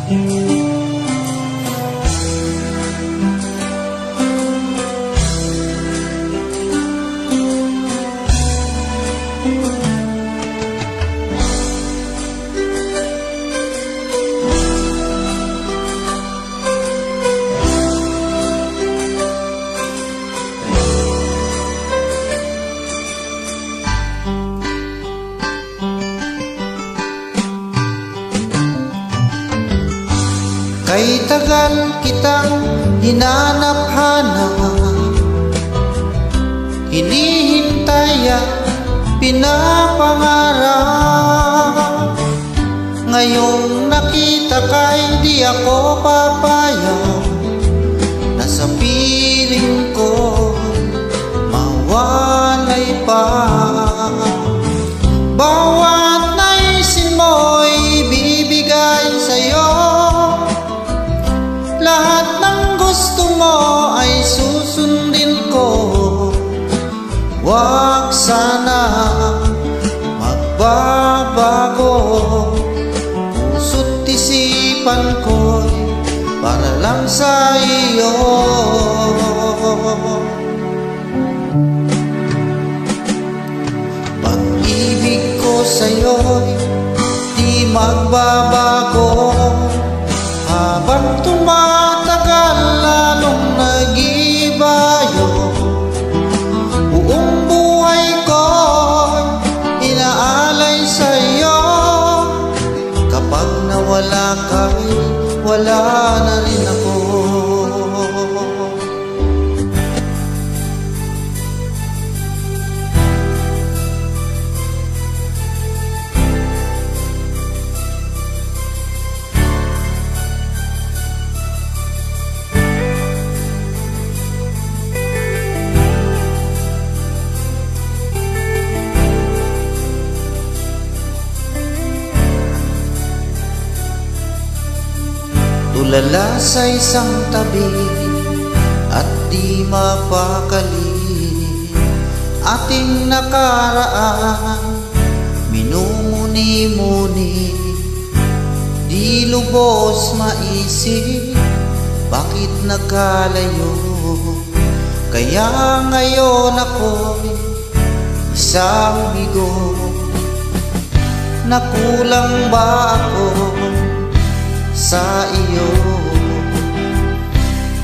Kay tagal kitang hinanap-hanap, hinihintay at pinapangarap. Ngayong nakita ka'y di ako papayag, na sa piling ko mawalay pa. Bawat naisin mo'y bibigay sa'yo, lahat ng gusto mo ay susundin ko. Huwag sana magbabago, puso't isipan ko'y para lang sa iyo. Pag-ibig ko sa'yo'y di magbabago, habang tumatagal lalong nag-ibayo. Buong buhay ko'y inaalay sa'yo, kapag nawala ka'y wala na rin ako. Tulala sa isang tabi at di mapakali, ating nakaraan minumuni-muni. Di lubos maisip bakit nagkalayo, kaya ngayon ako'y isang bigo. Nakulang ba ako sa iyo,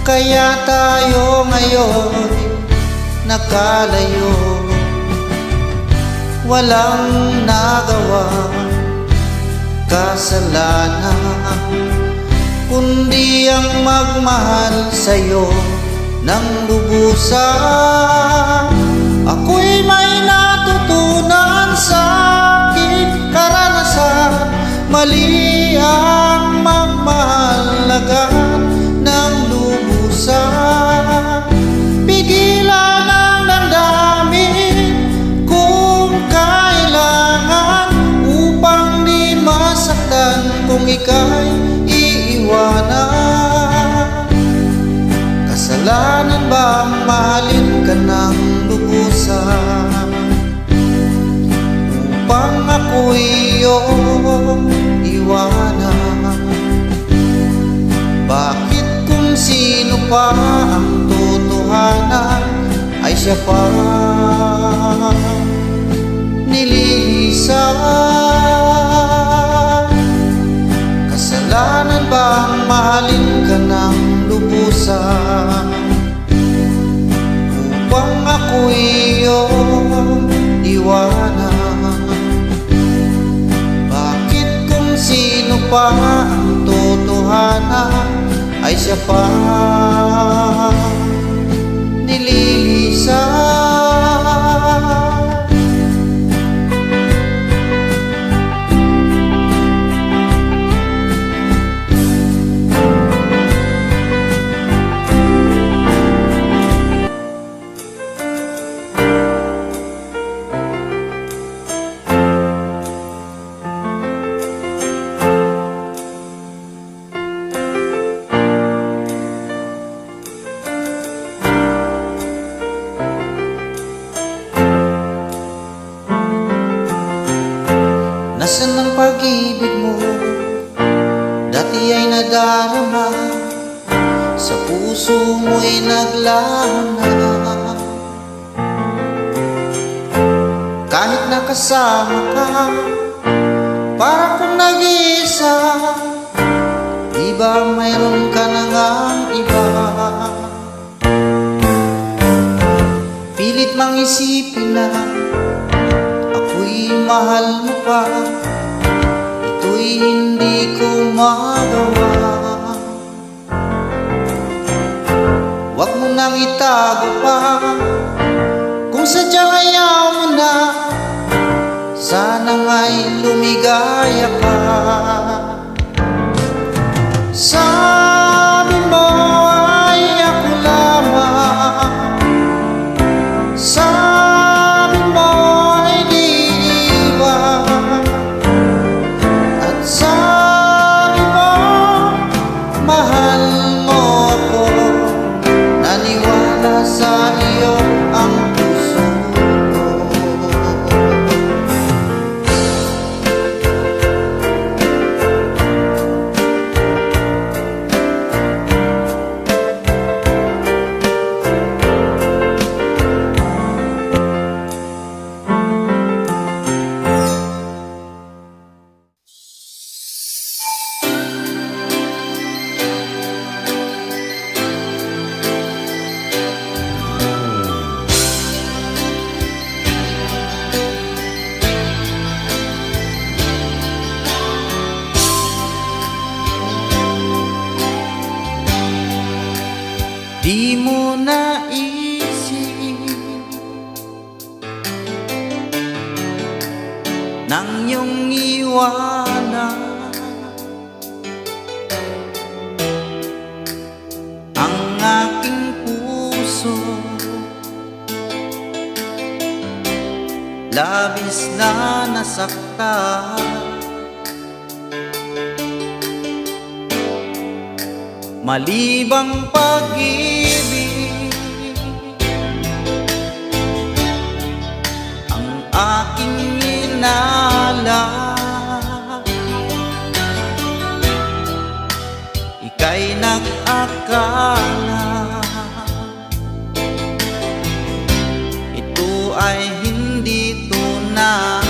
kaya tayo ngayon nakalayo? Walang nagawa kasalanan, kundi ang magmahal sa'yo ng lubusan. Ako'y may natutunan sa aking karanasan, mali ang magmahal agad ng lubusan. Pigilan ang damdamin kung kailangan, upang di masaktan kung ika'y iiwanan. Kasalanan bang mahalin ka ng lubusan, upang ako'y iyong iwanan? Bakit kung sino pa ang totohanan ay siya pa nililisan? Kasalanan bang mahalin ka ng lubusan, upang ako'y iyong iwanan? Bakit kung sino pa ang totohanan ay siya pa nililisan? di ay nadarama, sa puso mo'y naglana. Kahit nakasama ka, para kung nag-iisa, di ba mayroon ka na ngang iba? Pilit mang isipin na ako'y mahal mo pa, ito'y hindi ko magawa. Huwag mo nang itago pa, kung sadyang ayaw mo na, sana nga'y lumigaya ka. Sabi mo ay ako lamang, sabi mo ay di iba, at sabi mo mahal mo ako. Naniwala sa iyo ang puso ko. Di mo naisip nang iyong iwanan ang aking puso, labis na nasaktan. Malibang pag-ibig ang aking inala, ika'y nag-akala ito ay hindi tunay.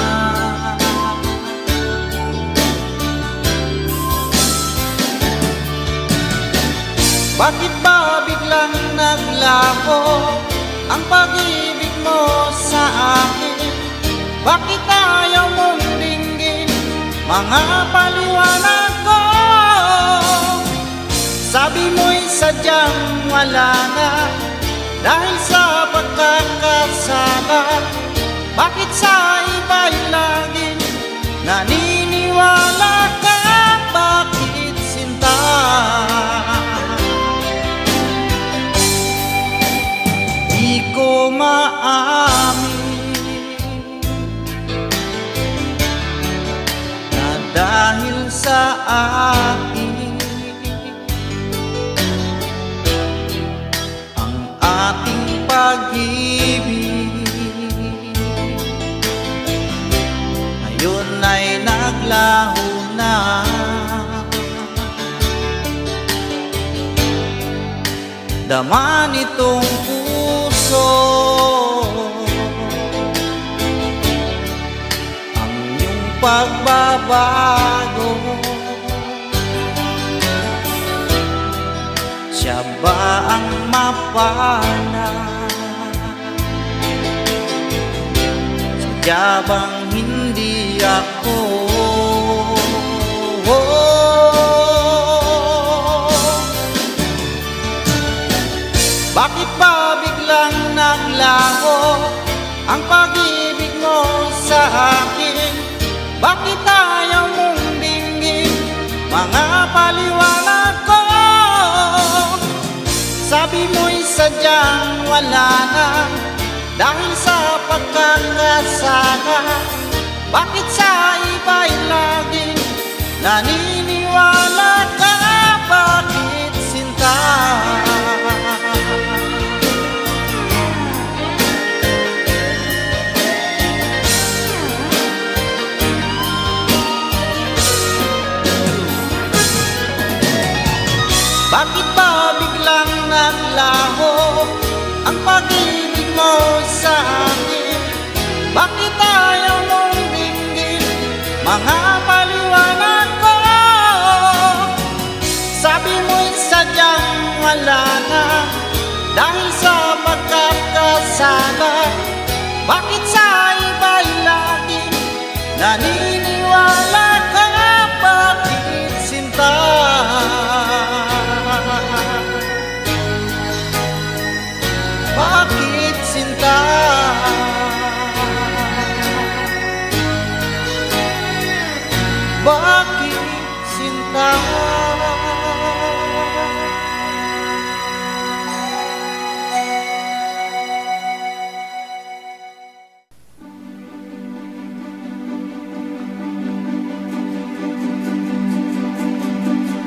Bakit ba biglang naglaho ang pag-ibig mo sa akin? Bakit ayaw mong dinggin mga paliwanag ko? Sabi mo'y sadyang wala na dahil sa pagkakasala. Bakit sa iba'y laging naniniwala ka? Bakit sinta? Di ko maamin na dahil sa akin ang ating pag-ibig ngayon ay naglaho na. Dama nitong puso ang iyong pagbabago. Siya ba ang mapana? Sadya bang hindi ako? Bakit ba biglang naglaho ang pag-ibig mo sa akin? Bakit ayaw mong dinggin mga paliwanag ko? Sabi mo'y sadyang wala na dahil sa pagkakasala. Bakit sa iba'y laging naniniwala ka? Bakit sinta? kasalanan dahil sa pagkakasala. Bakit sa iba'y laging naniniwala ka? Bakit sinta? Bakit sinta? Bakit sinta?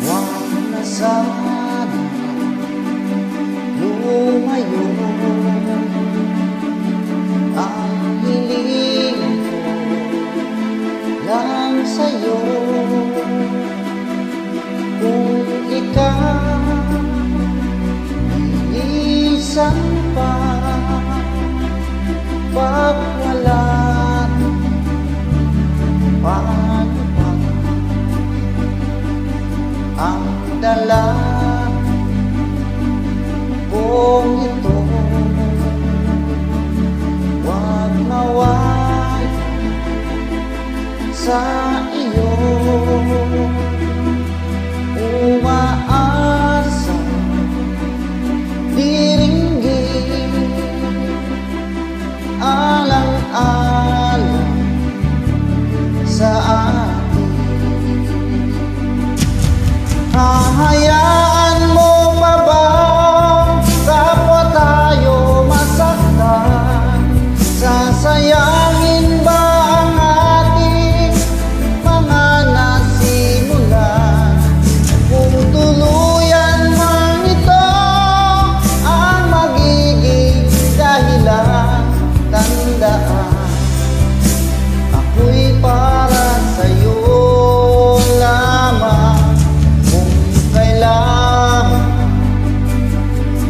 Wag na sana lumayo, ang hiling ko lang sa'yo. Kung ikaw ilisan pa, pag wala, paano pa ang dala kong ito? Wag mawala sa iyo, umaasa, diringgin, alang-alang sa atin. Hahayaan mo pa ba kapwa tayo masaktan? Sasayangin ba ang ating mga nasimulan? Kung tuluyan man ito ang magiging dahilan, tandaan, ako'y para sa'yo lamang. Kung kailangan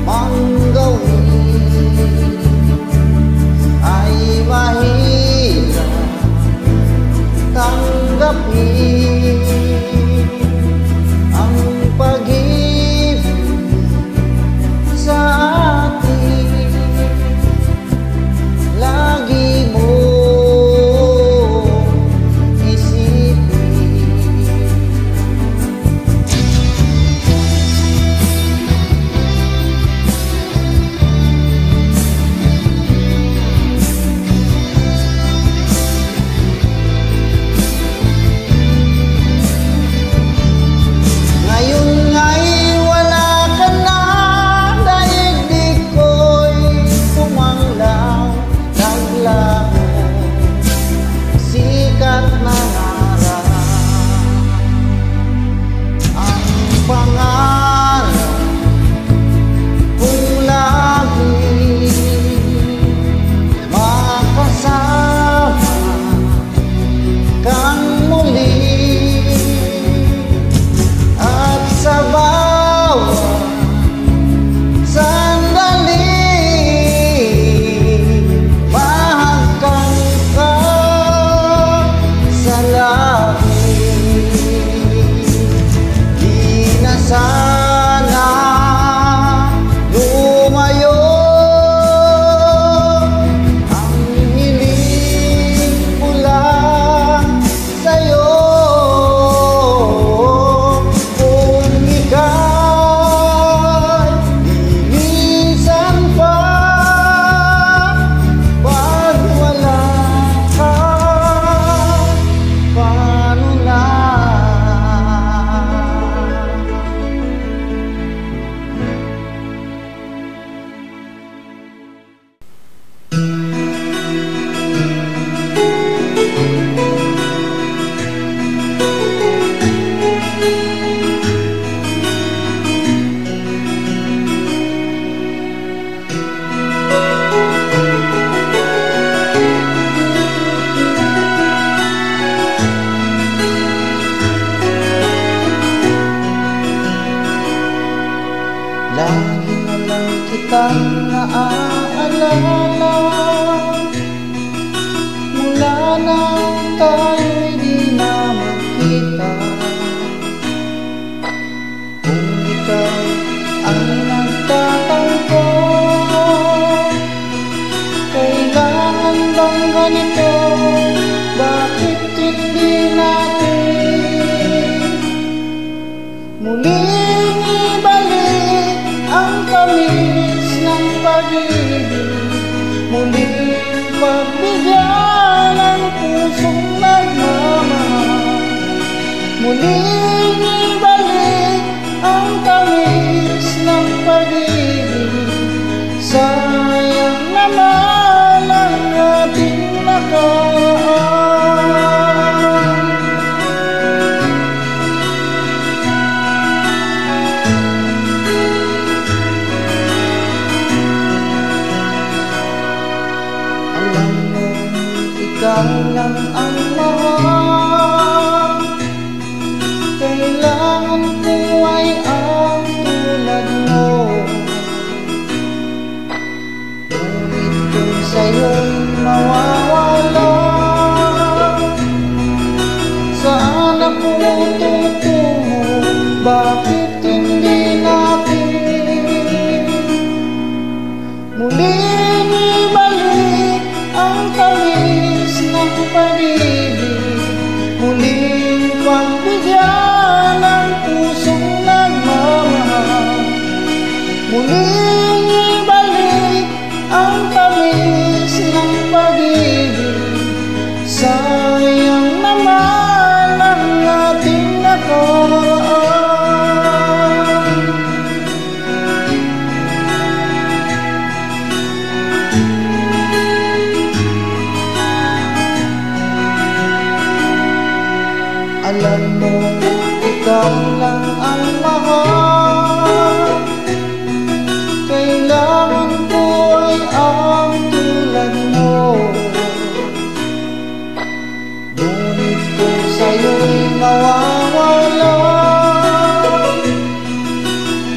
mang gawin ay mahirap tanggapin, ang pag-ibig sa atin lagi mo isipin. Ngayon nga'y wala ka na, daigdig ko'y tumanglaw, naglaho, sikat na araw. Ang pangarap kung lagi makasama kang muli, at sa bawat sandali mahagkan ka sa langit. Di na sana lumayo ang hiling ko lang sa'yo. Kung ika'y lilisan pa, pag wala ka, paano na? Lagi na lang kitang naaalala, mula nang tayo'y di na magkita. Kung ikaw ang Muling ibalik ang tamis ng pag-ibig, muling pagbigyan ang pusong nagmamahal. Muling ibalik ang tamis ng pag-ibig, sayang naman ang ating nakaraan. Alam mo, ikaw lang ang mahal, kailangan ko ay ang tulad mo. Ngunit kung sa'yo'y mawawala, saan ako tutungo? Bakit hindi natin muling ibalik ang tamis ng pag-ibig, muling pagbigyan ang pusong nagmamahal. Muling ibalik ang tamis ng pag-ibig, sayang naman ang ating nakaraan. Alam mo, ikaw lang ang mahal, kailangan ko ay ang tulad mo. Ngunit kung sa'yo'y mawawala,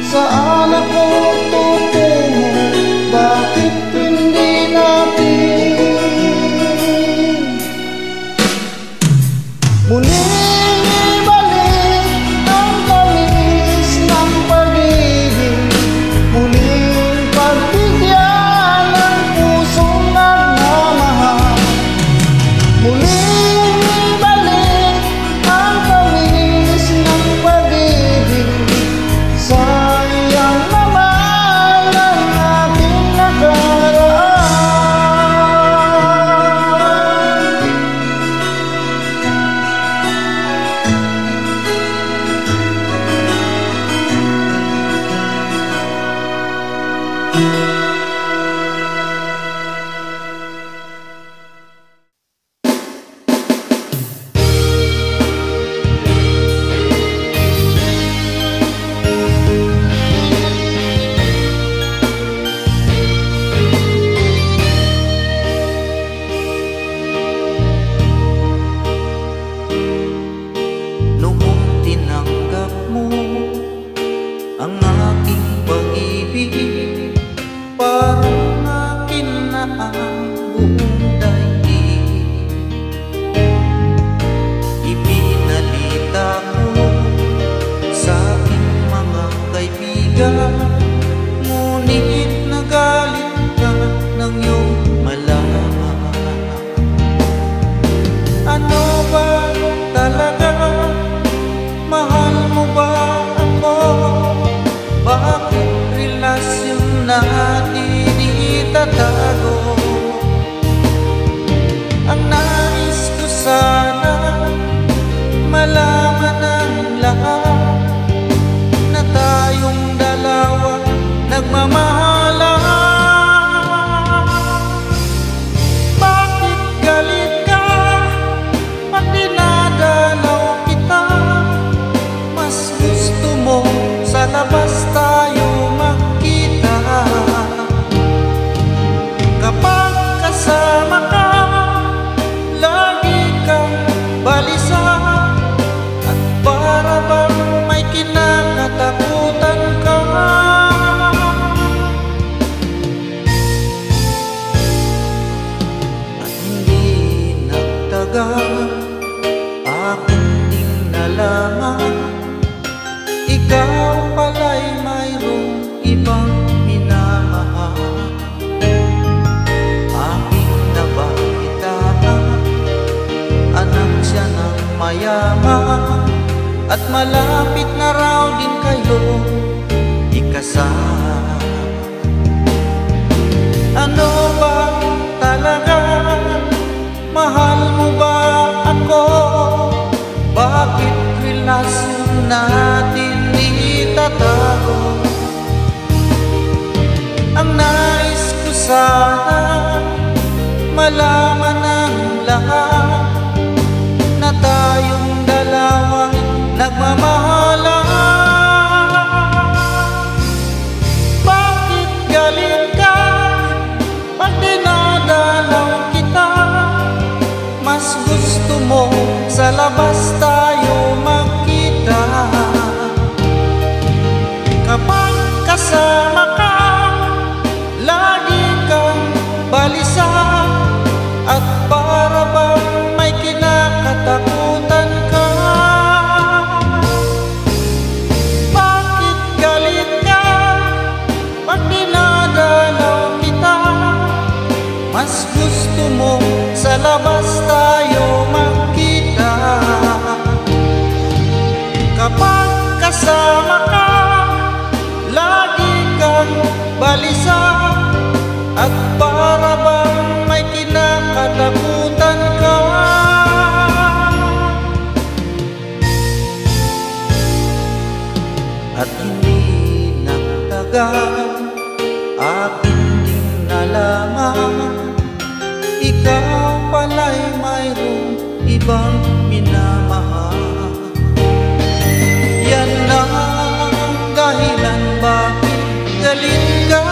saan ako tutungo? Bakit hindi natin muling ang aking pag-ibig, parang akin na ang buong daigdig. Ipinalita ko sa aking mga kaibigan, ngunit nagalit ka ng iyong malaman. Ano ba talaga? Mahal mo ba ako? Bakit relasyon natin itatago? Ang nais ko sana malaman ng lahat na tayong dalawa nagmamahalan. Bakit galit ka pag dinadalaw kita? Mas gusto mo sa labas tayo magkita. Kapag kasama ka, lagi kang balisa, at para bang may kinakatakutan ka. At hindi nagtagal, aking ding nalaman, ikaw pala'y mayroong ibang minamahal. Aking nabalitaan, anak siya ng mayaman at malapit na raw din kayo ikasal. Ano ba talaga? Mahal mo ba ako? Bakit relasyon natin itatago? Ang nais ko sana malaman ng lahat na tayong dalawang nagmamahalan. Bakit galit ka pag dinadalaw kita? Mas gusto mo sa labas tayo magkita. Kapag kasama ka, lagi kang balisa, at para bang may kinakatakutan ka. Bakit galit ka pag dinadalaw kita? Mas gusto mo sa labas tayo magkita. Kapag kasama ka, lagi kang balisa, at para bang may kinakatakutan ka. At hindi nagtagal, akin din nalaman, ikaw pala'y mayroong ibang minamahal. Yan ang dahilan bakit galit ka.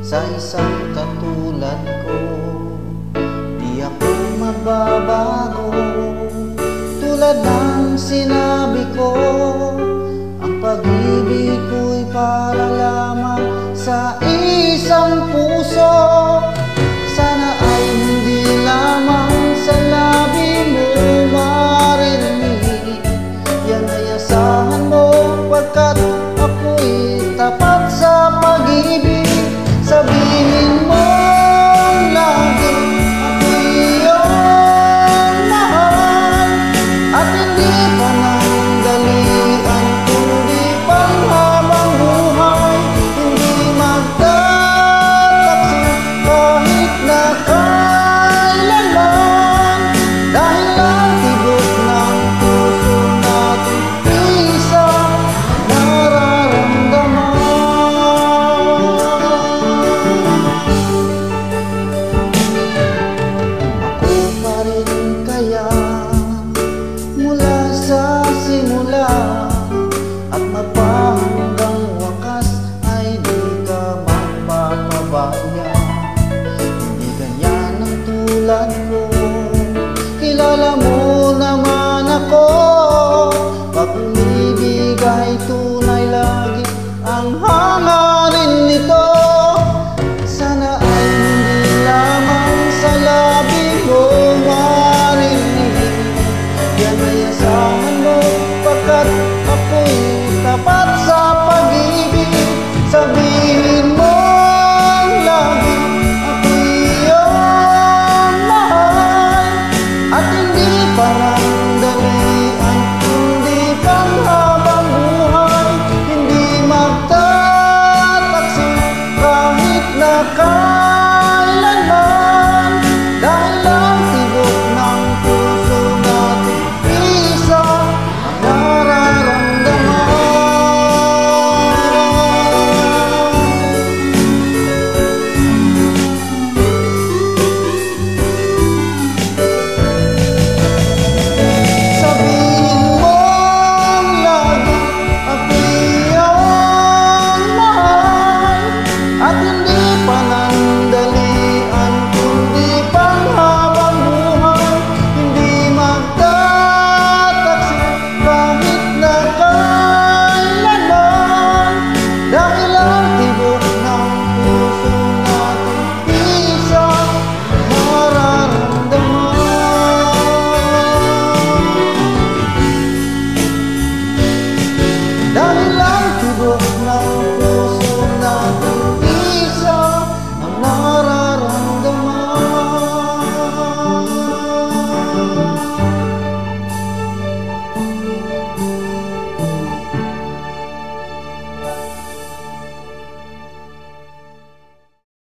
Sa isang katulad ko, di ako magbabago. Tulad ng sinabi ko, ang pag-ibig ko'y para lamang sa isang puso. Sana ay hindi lamang sa labi mo maririnig. Yan ay asahan mo, pagkat ako'y tapat sa pag-ibig. Sabihin mo lagi ako'y iyong mahal, at hindi pa ng dalian kundi panghabang buhay. Hindi magtatakso kahit na kailanman, dahil ang tibok ng puso natin isang nararamdaman. At magpahanggang wakas ay di ka magpapabaya. Hindi ganyan ang tulad ko, kilala mo naman ako. Pag umibig ay tunay, lagi ang hangarin nito. Sana ay hindi lamang sa labi mo marinig. Yan ay asahan mo, pagkat ako'y tapat sa pag-ibig. Sabihin mo lagi ako'y iyong mahal, at hindi parang dali